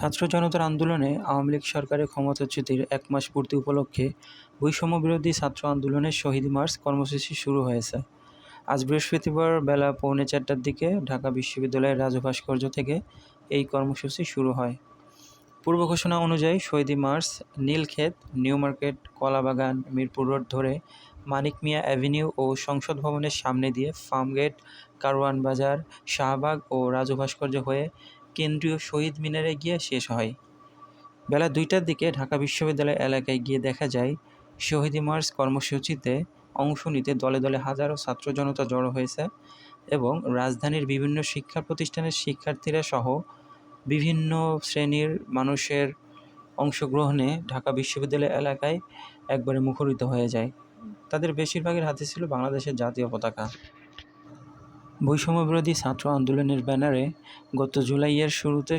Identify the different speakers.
Speaker 1: ছাত্র জনতার আন্দোলনে আওয়ামী লীগ সরকারের ক্ষমতাচ্যুতির ১ মাস পূর্তি উপলক্ষে বৈষম্যবিরোধী ছাত্র আন্দোলনের শহীদ মার্চ কর্মসূচি শুরু হয়েছে। আজ বৃহস্পতিবার বেলা পৌনে ৪টার দিকে ঢাকা বিশ্ববিদ্যালয়ের রাজু ভাস্কর্য থেকে এই কর্মসূচি শুরু হয়। পূর্ব ঘোষণা অনুযায়ী শহীদ মার্চ নীলক্ষেত, নিউ মার্কেট, কলাবাগান, মিরপুর রোড ধরে মানিক মিয়া অ্যাভিনিউ ও সংসদ ভবনের সামনে দিয়ে ফার্মগেট, কারওয়ান বাজার, শাহবাগ ও রাজু ভাস্কর্য হয়ে কেন্দ্রীয় শহীদ মিনারে গিয়ে শেষ হয়। বেলা ২টার দিকে ঢাকা বিশ্ববিদ্যালয় এলাকায় গিয়ে দেখা যায়, শহীদ মার্চ কর্মসূচিতে অংশ নিতে দলে দলে হাজারো ছাত্র জনতা জড়ো হয়েছে এবং রাজধানীর বিভিন্ন শিক্ষা প্রতিষ্ঠানের শিক্ষার্থীরা সহ বিভিন্ন শ্রেণীর মানুষের অংশগ্রহণে ঢাকা বিশ্ববিদ্যালয় এলাকায় একবারে মুখরিত হয়ে যায়। তাদের বেশিরভাগের হাতে ছিল বাংলাদেশের জাতীয় পতাকা। বৈষম্যবিরোধী ছাত্র আন্দোলনের ব্যানারে গত জুলাইয়ের শুরুতে